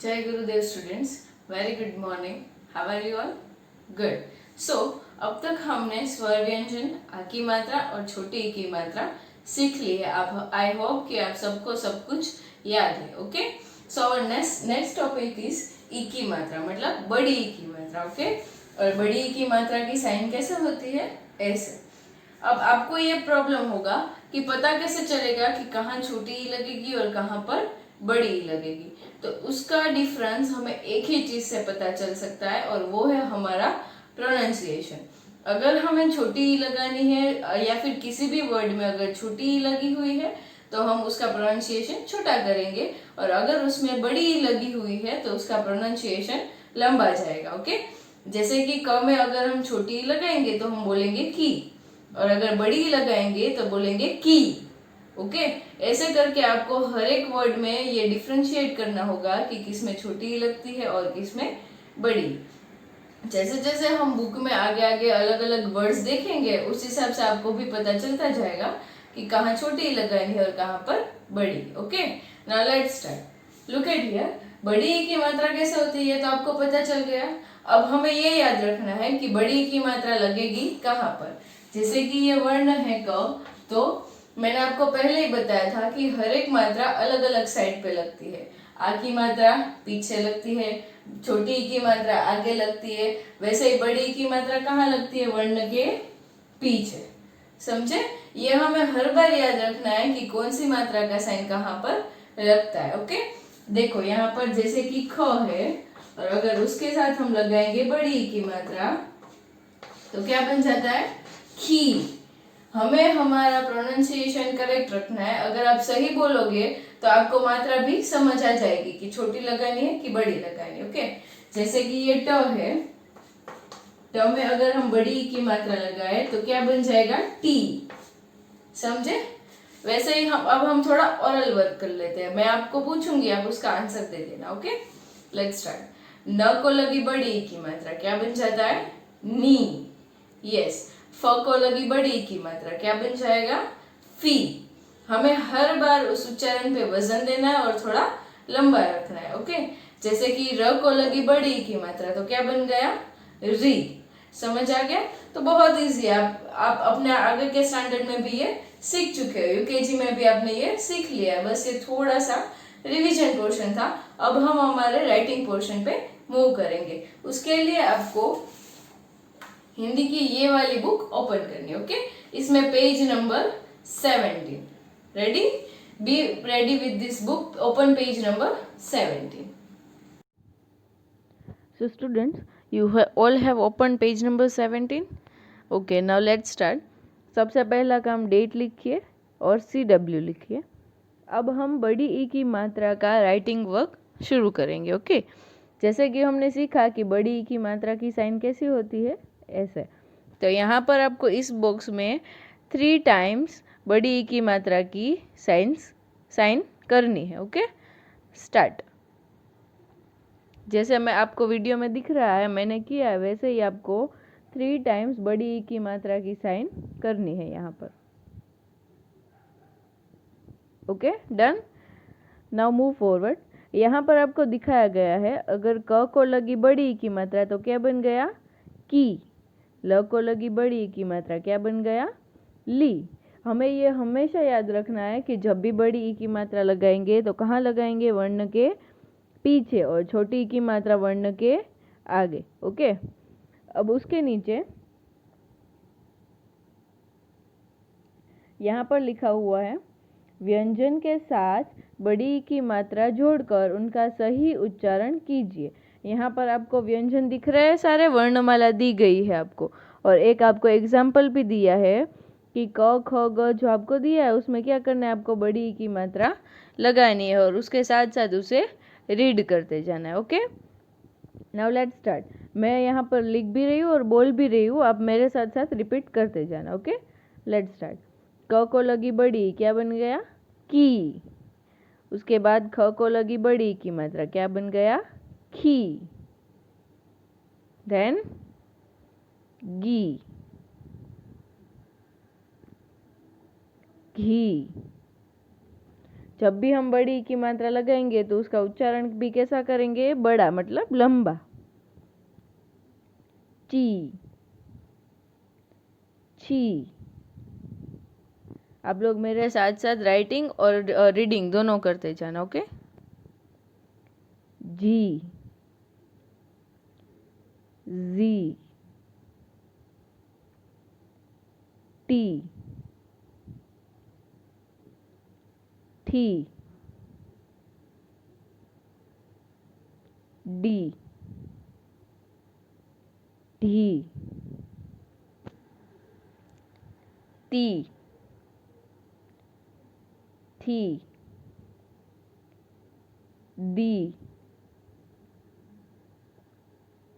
Jai Gurudev students, very good morning. How are you all? Good. So, अब तक हमने स्वर व्यंजन, आ की मात्रा और छोटी ई की मात्रा सीख ली है। आप आई होप कि आप सबको सब कुछ याद है। Okay, so our next topic is ई की मात्रा, मतलब बड़ी ई की मात्रा। ओके, और बड़ी ई की मात्रा की साइन कैसे होती है? ऐसे। अब आपको ये प्रॉब्लम होगा कि पता कैसे चलेगा कि कहाँ छोटी ई लगेगी और कहाँ पर बड़ी ई लगेगी। तो उसका डिफरेंस हमें एक ही चीज से पता चल सकता है और वो है हमारा प्रोनाउंसिएशन। अगर हमें छोटी ई लगानी है या फिर किसी भी वर्ड में अगर छोटी ई लगी हुई है तो हम उसका प्रोनाउंसिएशन छोटा करेंगे, और अगर उसमें बड़ी ई लगी हुई है तो उसका प्रोनाउंसिएशन लंबा जाएगा। ओके, जैसे कि क में अगर हम छोटी ई लगाएंगे तो हम बोलेंगे की, और अगर बड़ी लगाएंगे तो बोलेंगे की। ओके, ऐसे करके आपको हर एक वर्ड में ये डिफ्रेंशिएट करना होगा कि किसमें छोटी लगती है और किसमें बड़ी। जैसे जैसे हम बुक में आगे आगे अलग अलग वर्ड्स देखेंगे उस हिसाब से आपको भी पता चलता जाएगा कि कहाँ छोटी लगानी है और कहाँ पर बड़ी। Okay, now let's start. Look at here, बड़ी की मात्रा कैसे होती है तो आपको पता चल गया। अब हमें ये याद रखना है कि बड़ी की मात्रा लगेगी कहाँ पर। जैसे कि ये वर्ण है क, तो मैंने आपको पहले ही बताया था कि हर एक मात्रा अलग अलग साइड पे लगती है। आ की मात्रा पीछे लगती है, छोटी की मात्रा आगे लगती है, वैसे ही बड़ी की मात्रा कहाँ लगती है? वर्ण के पीछे। समझे? ये हमें हर बार याद रखना है कि कौन सी मात्रा का साइन कहाँ पर लगता है। ओके, देखो यहाँ पर जैसे कि ख है, और अगर उसके साथ हम लगाएंगे बड़ी की मात्रा तो क्या बन जाता है? खी। हमें हमारा प्रोनाउंसिएशन करेक्ट रखना है। अगर आप सही बोलोगे तो आपको मात्रा भी समझ आ जाएगी कि छोटी लगानी है कि बड़ी लगानी है। ओके, जैसे कि ये ट है, ट में अगर हम बड़ी की मात्रा लगाए तो क्या बन जाएगा? टी। समझे? वैसे ही अब हम थोड़ा ओरल वर्क कर लेते हैं। मैं आपको पूछूंगी, आप उसका आंसर दे देना। Okay, let's start. न को लगी बड़ी की मात्रा क्या बन जाता है? नी। यस, फ को लगी बड़ी की मात्रा क्या बन जाएगा? फी। हमें हर बार उस उच्चारण पे वजन देना है और थोड़ा लंबा रखना है। ओके, जैसे कि र को लगी बड़ी की मात्रा तो क्या बन गया? री। समझ आ गया? तो बहुत इजी है। आप अपने आगे के स्टैंडर्ड में भी ये सीख चुके हो, यूकेजी में भी आपने ये सीख लिया है। बस ये थोड़ा सा रिवीजन पोर्शन था। अब हम हमारे राइटिंग पोर्शन पे मूव करेंगे। उसके लिए आपको हिंदी की ये वाली बुक ओपन करनी है। ओके, इसमें page number 17। Ready? Be ready with this book. Open page number 17. So students, you all have opened page number 17. Okay, now let's start. सबसे पहला काम डेट लिखिए और CW लिखिए। अब हम बड़ी ई की मात्रा का राइटिंग वर्क शुरू करेंगे। ओके, जैसे कि हमने सीखा कि बड़ी ई की मात्रा की साइन कैसी होती है, ऐसे। तो यहाँ पर आपको इस बॉक्स में 3 टाइम्स बड़ी ई की मात्रा की साइन करनी है। Okay, start. जैसे मैं आपको वीडियो में दिख रहा है मैंने किया है, वैसे ही आपको 3 टाइम्स बड़ी ई की मात्रा की साइन करनी है यहाँ पर। Okay, done. Now move forward. यहाँ पर आपको दिखाया गया है, अगर क को लगी बड़ी ई की मात्रा तो क्या बन गया? की। ल को लगी बड़ी ई की मात्रा क्या बन गया? ली। हमें ये हमेशा याद रखना है कि जब भी बड़ी ई की मात्रा लगाएंगे तो कहाँ लगाएंगे? वर्ण के पीछे, और छोटी की मात्रा वर्ण के आगे। ओके, अब उसके नीचे यहाँ पर लिखा हुआ है, व्यंजन के साथ बड़ी की मात्रा जोड़कर उनका सही उच्चारण कीजिए। यहाँ पर आपको व्यंजन दिख रहे हैं, सारे वर्णमाला दी गई है आपको, और एक आपको एग्जाम्पल भी दिया है कि क ख ग जो आपको दिया है उसमें क्या करना है? आपको बड़ी की मात्रा लगानी है और उसके साथ साथ उसे रीड करते जाना है। Okay, now let's start. मैं यहाँ पर लिख भी रही हूँ और बोल भी रही हूँ, आप मेरे साथ साथ रिपीट करते जाना। Okay, let's start. क को लगी बड़ी क्या बन गया? की। उसके बाद ख को लगी बड़ी की मात्रा क्या बन गया? खी। देन गी, घी। जब भी हम बड़ी की मात्रा लगाएंगे तो उसका उच्चारण भी कैसा करेंगे, बड़ा मतलब लंबा। ची, छी। आप लोग मेरे साथ साथ राइटिंग और रीडिंग दोनों करते जाना, ओके। जी, जी, टी, ठी, डी, ढी, ती, थी, दी,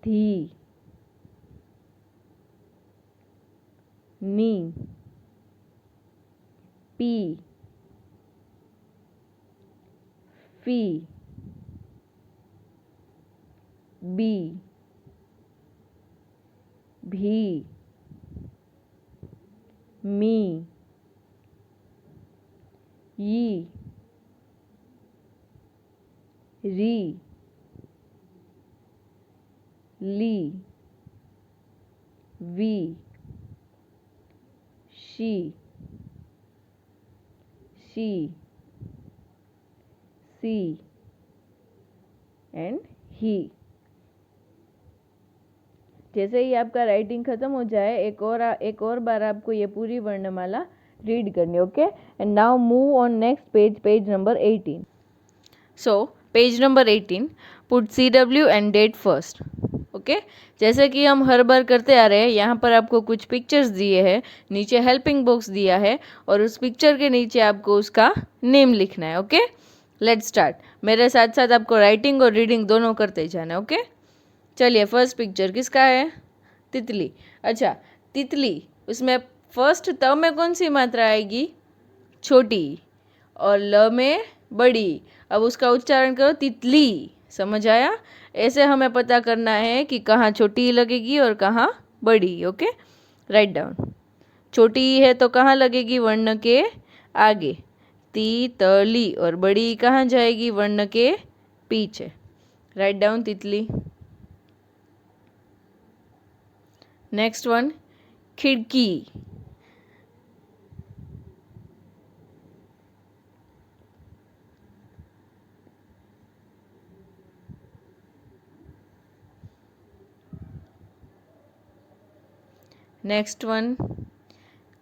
धी, नी, पी, फी, बी, भी, मी, यी, री, ली, वी, शी, सी एंड ही। जैसे ही आपका राइटिंग खत्म हो जाए, एक और बार आपको ये पूरी वर्णमाला रीड करनी, okay. And now move on next page, page number 18। So page number 18, put CW and date first, okay. जैसे कि हम हर बार करते आ रहे हैं, यहाँ पर आपको कुछ पिक्चर्स दिए हैं, नीचे हेल्पिंग बॉक्स दिया है और उस पिक्चर के नीचे आपको उसका नेम लिखना है, ओके। Let's start. मेरे साथ साथ आपको राइटिंग और रीडिंग दोनों करते जाना, ओके। चलिए, फर्स्ट पिक्चर किसका है, तितली। अच्छा, तितली, उसमें फर्स्ट त में कौन सी मात्रा आएगी, छोटी, और ल में बड़ी। अब उसका उच्चारण करो, तितली। समझ आया? ऐसे हमें पता करना है कि कहाँ छोटी लगेगी और कहाँ बड़ी, ओके। Write down. छोटी है तो कहाँ लगेगी, वर्ण के आगे, तितली, और बड़ी कहाँ जाएगी, वर्ण के पीछे। राइट डाउन, तितली। नेक्स्ट वन, खिड़की। नेक्स्ट वन,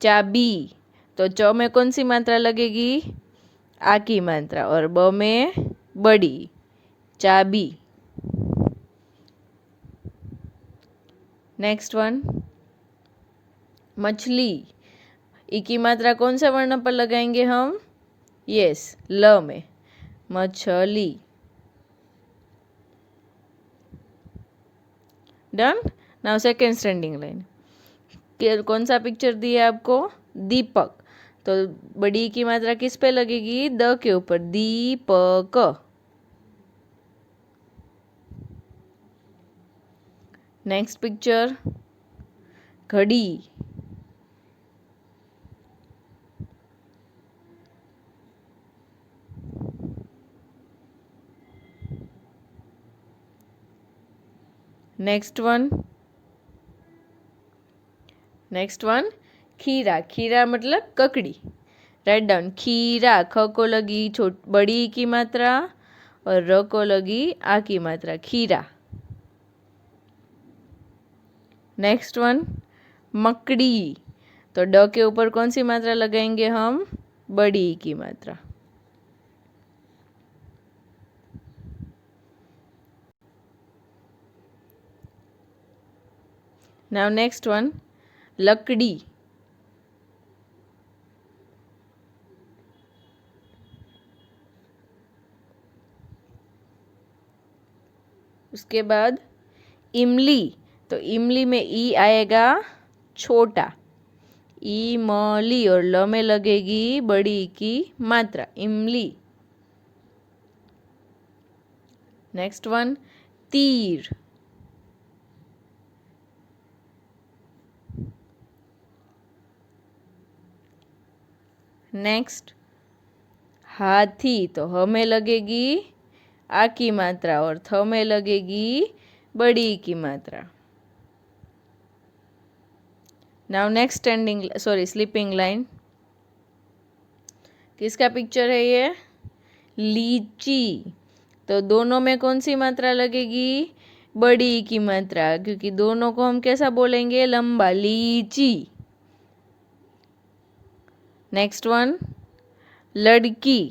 चाबी। तो च में कौन सी मात्रा लगेगी, आ की मात्रा, और ब में बड़ी, चाबी। नेक्स्ट वन, मछली। ई की मात्रा कौन सा वर्ण पर लगाएंगे हम, यस, ल में, मछली। Done. Now second standing line, कौन सा पिक्चर दिया आपको, दीपक। तो बड़ी की मात्रा किस पे लगेगी, द के ऊपर, दीपक। नेक्स्ट पिक्चर, घड़ी। नेक्स्ट वन, खीरा। खीरा मतलब ककड़ी। राइट डाउन, खीरा, ख को लगी बड़ी की मात्रा और र को लगी आ की मात्रा, खीरा। नेक्स्ट वन, मकड़ी। तो ड के ऊपर कौन सी मात्रा लगाएंगे हम, बड़ी की मात्रा। नाउ नेक्स्ट वन, लकड़ी। उसके बाद इमली। तो इमली में ई आएगा छोटा, इमली, और ल में लगेगी बड़ी की मात्रा, इमली। नेक्स्ट वन, तीर। नेक्स्ट, हाथी, तो ह में लगेगी आ की मात्रा और थ में लगेगी बड़ी ई की मात्रा। नाउ नेक्स्ट स्लीपिंग लाइन, किसका पिक्चर है ये? लीची, तो दोनों में कौन सी मात्रा लगेगी? बड़ी ई की मात्रा, क्योंकि दोनों को हम कैसा बोलेंगे? लंबा, लीची। नेक्स्ट वन, लड़की,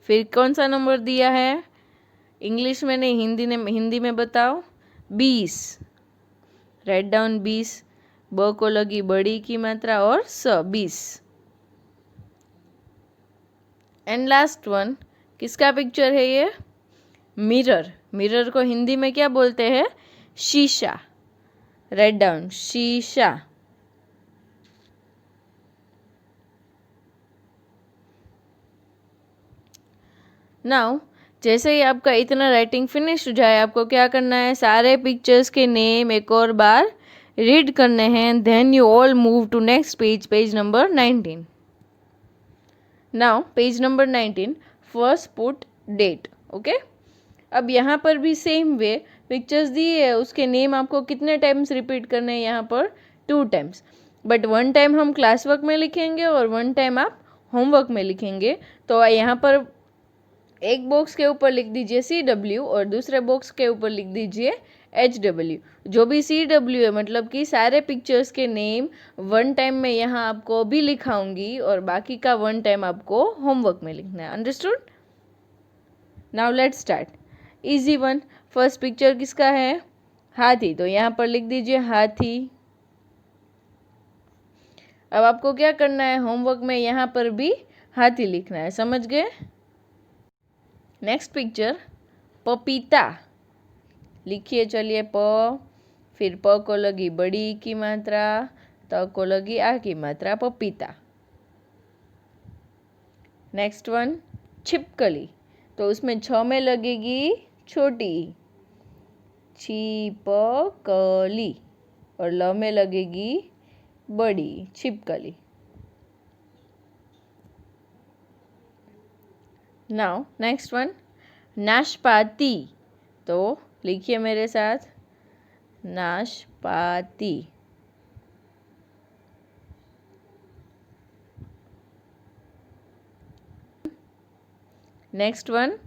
फिर कौन सा नंबर दिया है? इंग्लिश में नहीं, हिंदी में बताओ। 20, राइट डाउन 20। ब को लगी बड़ी की मात्रा और 20। एंड लास्ट वन, किसका पिक्चर है ये? मिरर, मिरर को हिंदी में क्या बोलते हैं? शीशा, राइट डाउन शीशा। नाउ जैसे ही आपका इतना राइटिंग फिनिश हो जाए, आपको क्या करना है? सारे पिक्चर्स के नेम एक और बार रीड करने हैं। Then you all move to next page, page number 19। Now page number 19, first put date. Okay, अब यहाँ पर भी सेम वे पिक्चर्स दिए है, उसके नेम आपको कितने टाइम्स रिपीट करने हैं? यहाँ पर 2 टाइम्स, बट 1 टाइम हम क्लास वर्क में लिखेंगे और 1 टाइम आप होमवर्क में लिखेंगे। तो यहाँ पर एक बॉक्स के ऊपर लिख दीजिए CW और दूसरे बॉक्स के ऊपर लिख दीजिए HW। जो भी CW है मतलब कि सारे पिक्चर्स के नेम 1 टाइम में यहाँ आपको भी लिखाऊंगी और बाकी का 1 टाइम आपको होमवर्क में लिखना है। Understood? Now let's start. Easy one, first picture किसका है? हाथी, तो यहाँ पर लिख दीजिए हाथी। अब आपको क्या करना है? होमवर्क में यहाँ पर भी हाथी लिखना है, समझ गए? नेक्स्ट पिक्चर पपीता, लिखिए चलिए प, फिर प को लगी बड़ी की मात्रा, त को लगी आ की मात्रा, पपीता। नेक्स्ट वन छिपकली, तो उसमें छ में लगेगी छोटी, छिपकली, और ल में लगेगी बड़ी, छिपकली। नाउ नेक्स्ट वन नाशपाती, तो लिखिए मेरे साथ नाशपाती। नेक्स्ट वन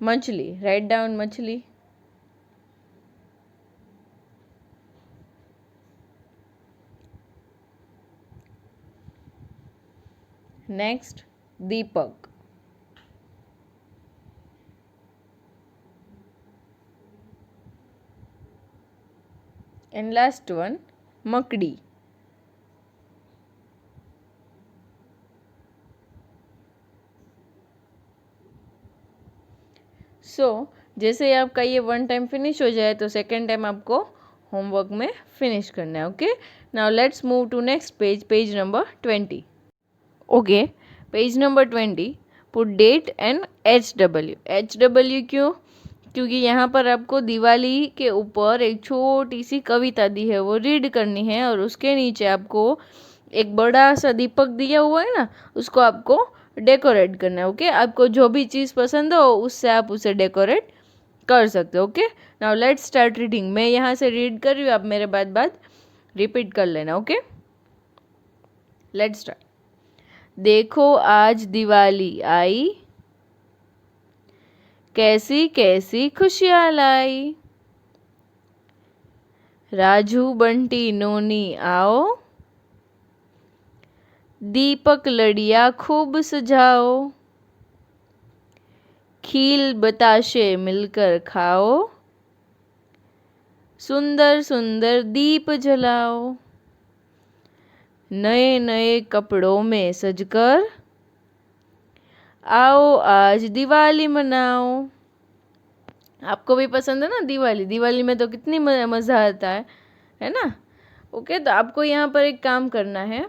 मछली, राइट डाउन मछली। Next Deepak. And last one मकड़ी। सो जैसे आपका ये 1 टाइम फिनिश हो जाए तो सेकेंड टाइम आपको होमवर्क में फिनिश करना है। Okay, now let's move to next page, page number 20। Okay, page number 20, put date and HW। HW क्यों? क्योंकि यहाँ पर आपको दिवाली के ऊपर एक छोटी सी कविता दी है, वो रीड करनी है और उसके नीचे आपको एक बड़ा सा दीपक दिया हुआ है ना, उसको आपको डेकोरेट करना है। ओके, आपको जो भी चीज़ पसंद हो उससे आप उसे डेकोरेट कर सकते हो। Okay, now let's start reading. मैं यहाँ से रीड कर रही हूँ, आप मेरे बाद रिपीट कर लेना। Okay, let's start. देखो आज दिवाली आई, कैसी कैसी खुशियाँ लाई, राजू बंटी नोनी आओ, दीपक लड़िया खूब सजाओ, खील बताशे मिलकर खाओ, सुंदर सुंदर दीप जलाओ, नए नए कपड़ों में सजकर आओ आज दिवाली मनाओ। आपको भी पसंद है ना दिवाली? दिवाली में तो कितनी मज़ा आता है ना? ओके, तो आपको यहाँ पर एक काम करना है।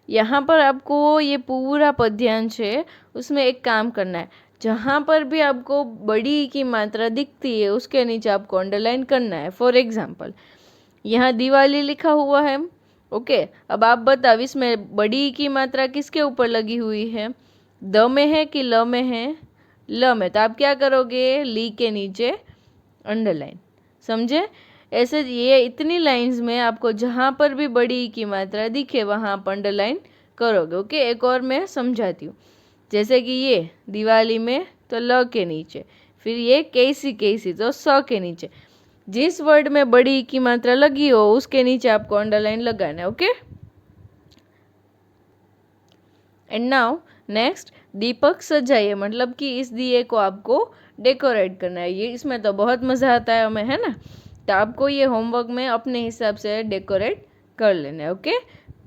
यहाँ पर आपको ये पूरा पद्यांश है, उसमें एक काम करना है। जहाँ पर भी आपको बड़ी ई की मात्रा दिखती है उसके नीचे आपको अंडरलाइन करना है। फॉर एग्जाम्पल यहाँ दिवाली लिखा हुआ है, ओके। अब आप बताओ इसमें बड़ी ई की मात्रा किसके ऊपर लगी हुई है, द में है कि ल में है, ल में। तो आप क्या करोगे, ली के नीचे अंडरलाइन, समझे। ऐसे ये इतनी लाइंस में आपको जहाँ पर भी बड़ी ई की मात्रा दिखे वहाँ आप अंडरलाइन करोगे, ओके। एक और मैं समझाती हूँ, जैसे कि ये दिवाली में तो ल के नीचे, फिर ये कैसी कैसी तो स के नीचे। जिस वर्ड में बड़ी ई की मात्रा लगी हो उसके नीचे आपको अंडरलाइन लगाना है, ओके। एंड नाउ नेक्स्ट, दीपक सजाइए, मतलब कि इस दिए को आपको डेकोरेट करना है। ये इसमें तो बहुत मज़ा आता है हमें, है ना। तो आपको ये होमवर्क में अपने हिसाब से डेकोरेट कर लेना है, okay.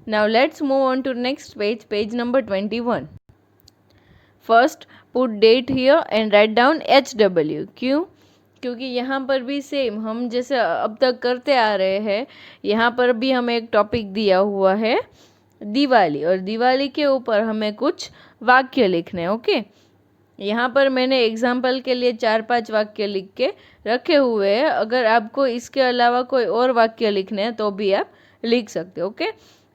Now let's move on to next page, page number 21। First put date here and write down HW। क्यों, क्योंकि यहाँ पर भी सेम हम जैसे अब तक करते आ रहे हैं, यहाँ पर भी हमें एक टॉपिक दिया हुआ है दिवाली, और दिवाली के ऊपर हमें कुछ वाक्य लिखने हैं, ओके। यहाँ पर मैंने एग्जाम्पल के लिए 4-5 वाक्य लिख के रखे हुए हैं। अगर आपको इसके अलावा कोई और वाक्य लिखने हैं तो भी आप लिख सकते हो, ओके।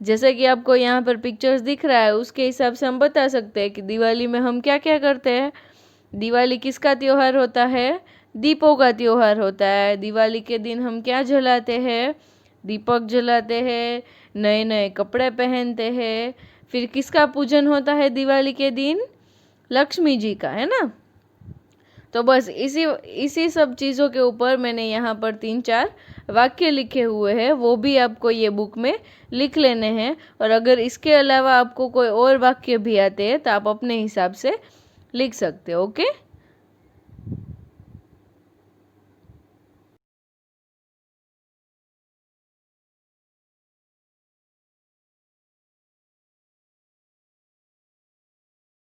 जैसे कि आपको यहाँ पर पिक्चर्स दिख रहा है उसके हिसाब से हम बता सकते हैं कि दिवाली में हम क्या क्या करते हैं। दिवाली किसका त्योहार होता है, दीपों का त्योहार होता है। दिवाली के दिन हम क्या जलाते हैं, दीपक जलाते हैं, नए नए कपड़े पहनते हैं। फिर किसका पूजन होता है दिवाली के दिन, लक्ष्मी जी का, है ना। तो बस इसी सब चीज़ों के ऊपर मैंने यहाँ पर 3-4 वाक्य लिखे हुए हैं, वो भी आपको ये बुक में लिख लेने हैं। और अगर इसके अलावा आपको कोई और वाक्य भी आते हैं तो आप अपने हिसाब से लिख सकते हो, ओके।